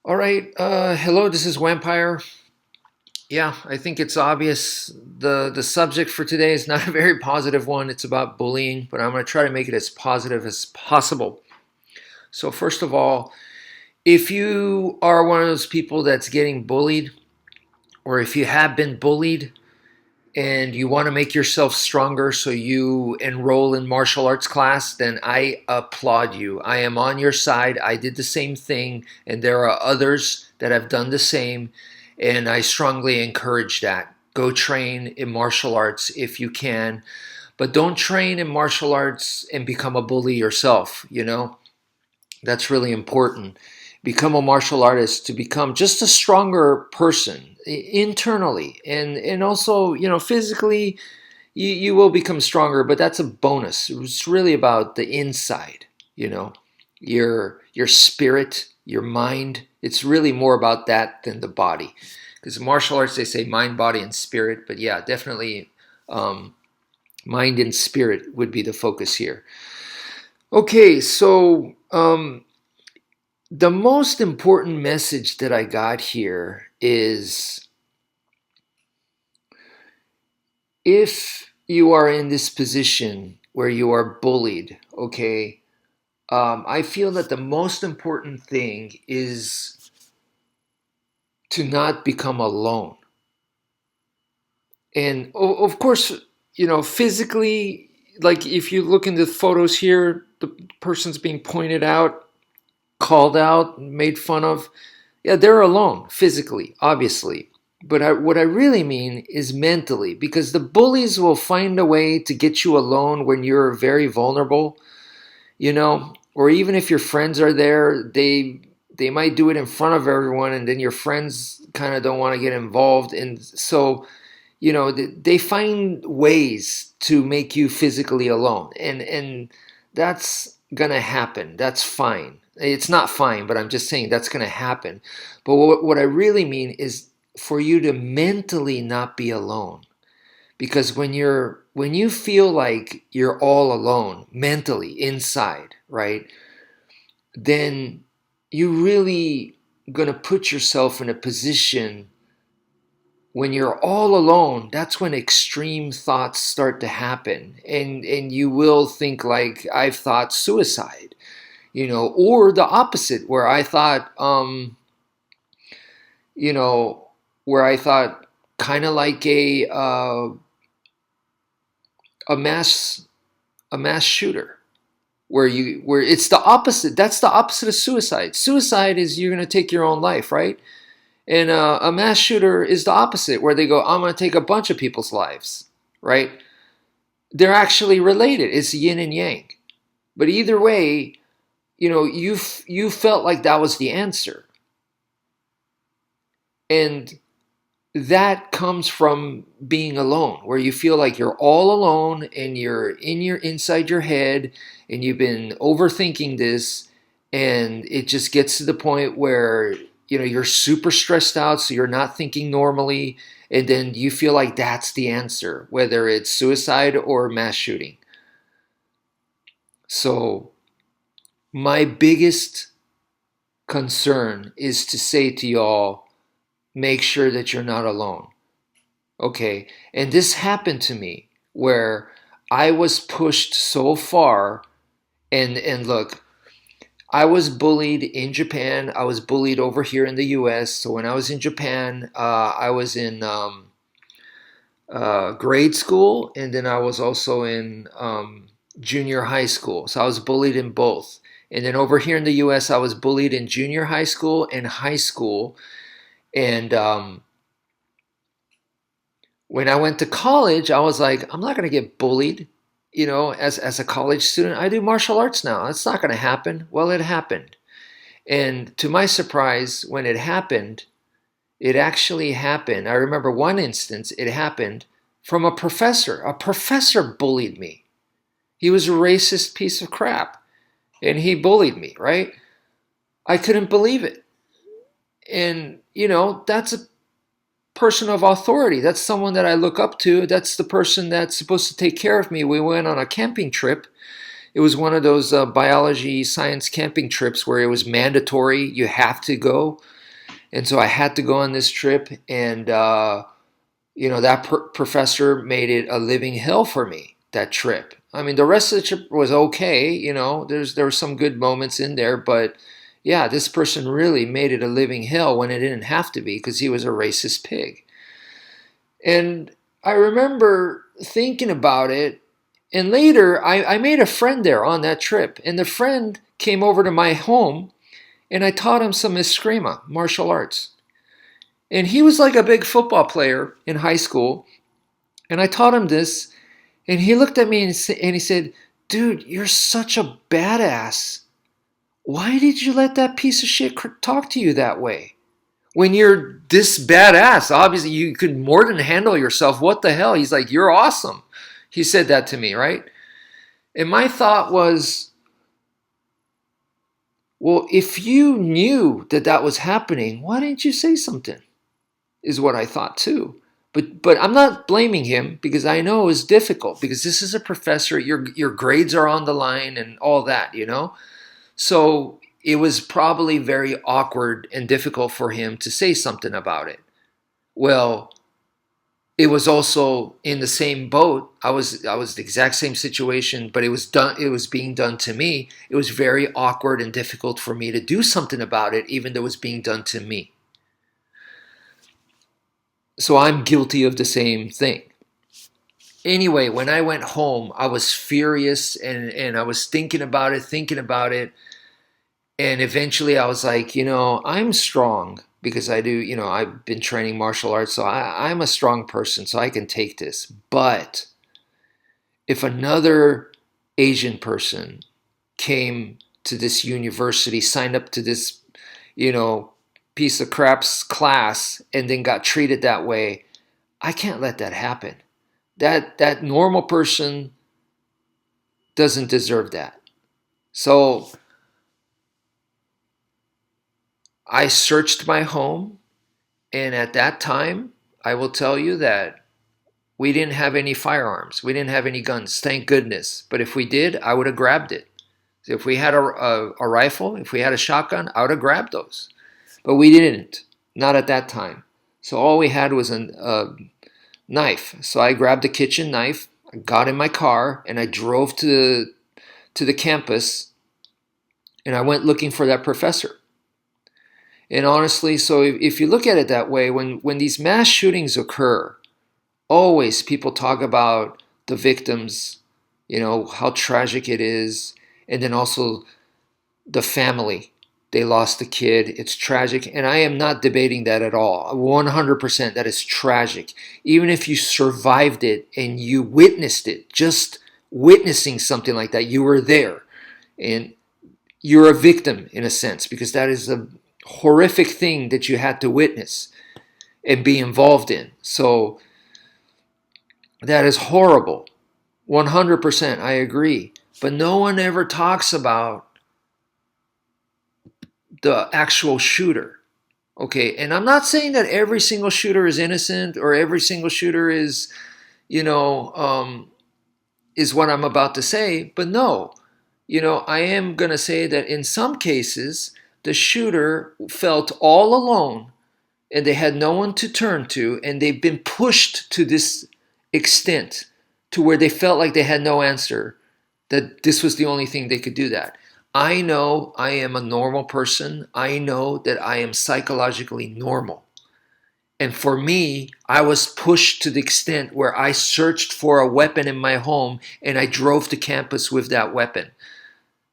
All right. Hello, this is Wmpyr. Yeah, I think it's obvious. The subject for today is not a very positive one. It's about bullying, but I'm going to try to make it as positive as possible. So, first of all, if you are one of those people that's getting bullied, or if you have been bullied and you want to make yourself stronger so you enroll in martial arts class, then I applaud you. I am on your side. I did the same thing, and there are others that have done the same, and I strongly encourage that. Go train in martial arts if you can, but don't train in martial arts and become a bully yourself, That's really important. Become a martial artist to become just a stronger person internally and also, physically you will become stronger, but that's a bonus. It's really about the inside, you know, your spirit, your mind. It's really more about that than the body. Because martial arts, they say mind, body, and spirit. But yeah, definitely um, mind and spirit would be the focus here. Okay, so the most important message that I got here is if you are in this position where you are bullied, okay, I feel that the most important thing is to not become alone. And of course, physically, like if you look in the photos here, the person's being pointed out, called out, made fun of. Yeah, they're alone physically, obviously. But what I really mean is mentally, because the bullies will find a way to get you alone when you're very vulnerable, or even if your friends are there, they might do it in front of everyone, and then your friends kind of don't want to get involved, and so they find ways to make you physically alone, and that's gonna happen. That's fine. It's not fine, but I'm just saying that's gonna happen. But what I really mean is for you to mentally not be alone, because when you feel like you're all alone mentally inside, right, then you really gonna put yourself in a position when you're all alone. That's when extreme thoughts start to happen, and you will think like I've thought suicide, or the opposite, where I thought you know where I thought kind of like a mass shooter, where it's the opposite. That's the opposite of suicide. Suicide is you're going to take your own life, right? And a mass shooter is the opposite, where they go, I'm going to take a bunch of people's lives, right? They're actually related. It's yin and yang. But either way, you felt like that was the answer. And that comes from being alone, where you feel like you're all alone and you're inside your head and you've been overthinking this, and it just gets to the point where you're super stressed out, so you're not thinking normally, and then you feel like that's the answer, whether it's suicide or mass shooting. So my biggest concern is to say to y'all, make sure that you're not alone. Okay. And this happened to me where I was pushed so far, and look, I was bullied in Japan. I was bullied over here in the US. So when I was in Japan, I was in grade school, and then I was also in junior high school. So I was bullied in both. And then over here in the US, I was bullied in junior high school and high school. And when I went to college, I was like, I'm not going to get bullied, as a college student. I do martial arts now. That's not going to happen. Well, it happened. And to my surprise, when it happened, it actually happened. I remember one instance, it happened from a professor. A professor bullied me. He was a racist piece of crap, and he bullied me, right? I couldn't believe it. And, that's a person of authority. That's someone that I look up to. That's the person that's supposed to take care of me. We went on a camping trip, It was one of those biology science camping trips where it was mandatory. You have to go. And so I had to go on this trip. And, that professor made it a living hell for me, that trip. I mean, the rest of the trip was okay. There were some good moments in there. But yeah, this person really made it a living hell when it didn't have to be because he was a racist pig. And I remember thinking about it. And later, I made a friend there on that trip. And the friend came over to my home, and I taught him some Escrima, martial arts. And he was like a big football player in high school. And I taught him this. And he looked at me and he said, "Dude, you're such a badass. Why did you let that piece of shit talk to you that way? When you're this badass, obviously you could more than handle yourself. What the hell?" He's like, "You're awesome." He said that to me, right? And my thought was, well, if you knew that that was happening, why didn't you say something? Is what I thought too. But I'm not blaming him because I know it was difficult because this is a professor. Your grades are on the line and all that. So it was probably very awkward and difficult for him to say something about it. Well, it was also in the same boat. I was the exact same situation, but it was being done to me. It was very awkward and difficult for me to do something about it, even though it was being done to me. So I'm guilty of the same thing. Anyway, when I went home, I was furious and I was thinking about it. And eventually I was like, I'm strong because I do, I've been training martial arts. So I'm a strong person, so I can take this. But if another Asian person came to this university, signed up to this, piece of crap's class, and then got treated that way, I can't let that happen. That normal person doesn't deserve that. So I searched my home, and at that time, I will tell you that we didn't have any firearms. We didn't have any guns, thank goodness. But if we did, I would have grabbed it. If we had a rifle, if we had a shotgun, I would have grabbed those. But we didn't, not at that time. So all we had was a knife. So I grabbed a kitchen knife, I got in my car, and I drove to the campus, and I went looking for that professor. And honestly, so if you look at it that way, when these mass shootings occur, always people talk about the victims, how tragic it is, and then also the family. They lost a kid. It's tragic. And I am not debating that at all. 100% that is tragic. Even if you survived it and you witnessed it, just witnessing something like that, you were there. And you're a victim in a sense because that is a horrific thing that you had to witness and be involved in. So that is horrible. 100%, I agree. But no one ever talks about the actual shooter. Okay, and I'm not saying that every single shooter is innocent or every single shooter is, is what I'm about to say, but no. I am going to say that in some cases, the shooter felt all alone and they had no one to turn to, and they've been pushed to this extent to where they felt like they had no answer, that this was the only thing they could do that. I know I am a normal person. I know that I am psychologically normal. And for me, I was pushed to the extent where I searched for a weapon in my home and I drove to campus with that weapon.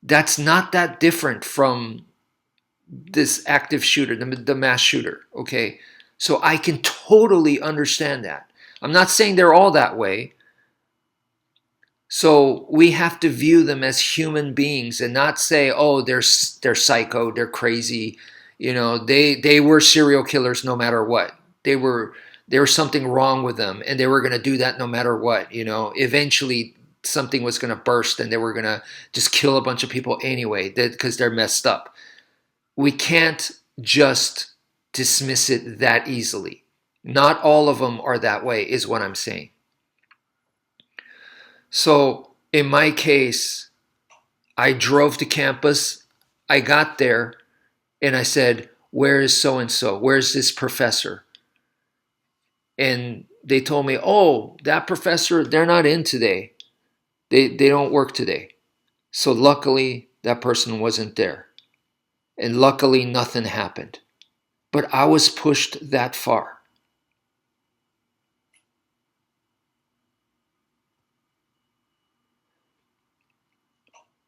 That's not that different from this active shooter, the mass shooter, okay? So I can totally understand that. I'm not saying they're all that way. So we have to view them as human beings and not say, oh, they're psycho, they're crazy. They were serial killers no matter what. There was something wrong with them, and they were going to do that no matter what. Eventually something was going to burst, and they were going to just kill a bunch of people anyway because they're messed up. We can't just dismiss it that easily. Not all of them are that way, is what I'm saying. So in my case, I drove to campus. I got there and I said, where is so and so? Where's this professor? And they told me, oh, that professor, they're not in today. They don't work today. So luckily, that person wasn't there. And luckily, nothing happened. But I was pushed that far.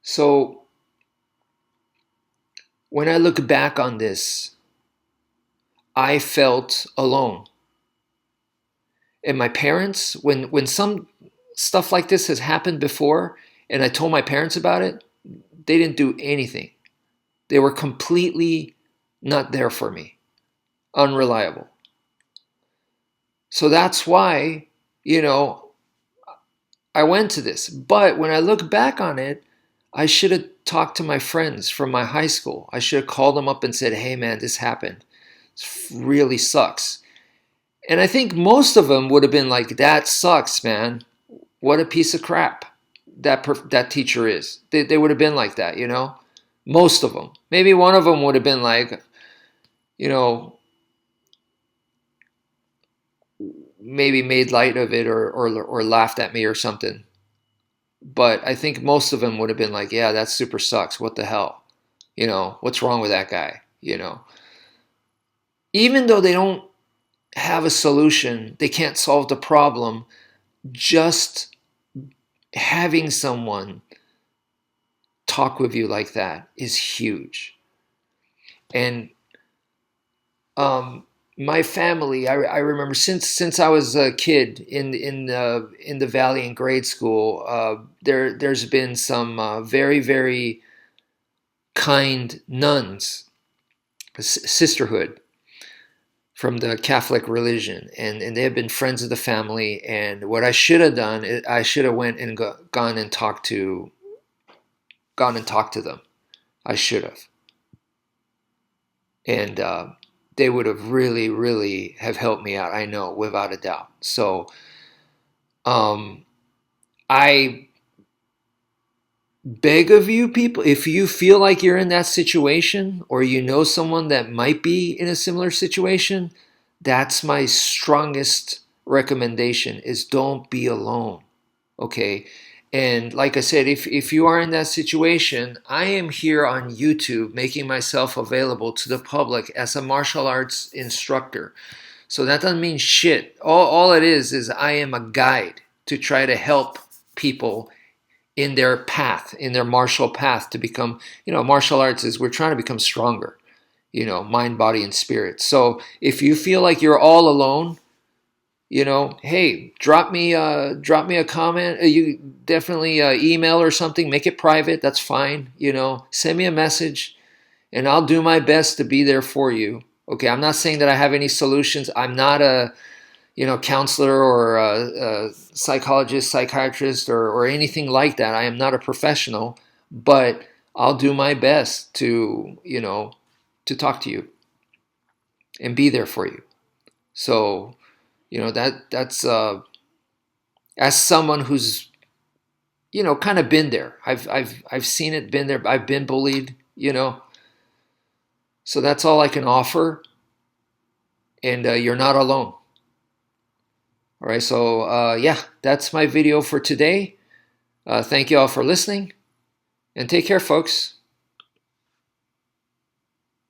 So when I look back on this, I felt alone. And my parents, when some stuff like this has happened before, and I told my parents about it, they didn't do anything. They were completely not there for me, unreliable. So that's why, I went to this. But when I look back on it, I should have talked to my friends from my high school. I should have called them up and said, hey man, this happened. It really sucks. And I think most of them would have been like, that sucks, man. What a piece of crap that teacher is. They would have been like that, Most of them. Maybe one of them would have been like, maybe made light of it or laughed at me or something. But I think most of them would have been like, yeah, that super sucks. What the hell? What's wrong with that guy? Even though they don't have a solution, they can't solve the problem, just having someone talk with you like that is huge. And my family, I remember since I was a kid in the Valley in grade school, there's been some very, very kind nuns, sisterhood from the Catholic religion, and they have been friends of the family. And what I should have done is I should have went and gone and talked to them. I should have, and they would have really, really have helped me out. I know, without a doubt. So, I beg of you, people, if you feel like you're in that situation or you know someone that might be in a similar situation, that's my strongest recommendation is don't be alone. Okay. And like I said, if you are in that situation, I am here on YouTube making myself available to the public as a martial arts instructor. So that doesn't mean shit. All it is I am a guide to try to help people in their path, in their martial path to become, martial arts is we're trying to become stronger, mind, body, and spirit. So if you feel like you're all alone, hey, drop me a comment. You definitely email or something, make it private. That's fine. Send me a message and I'll do my best to be there for you. Okay. I'm not saying that I have any solutions. I'm not a, counselor or a psychologist, psychiatrist, or anything like that. I am not a professional, but I'll do my best to, to talk to you and be there for you. So, that's as someone who's, kind of been there. I've seen it, been there. I've been bullied, So that's all I can offer. And you're not alone. All right, so yeah, that's my video for today. Thank you all for listening, and take care, folks.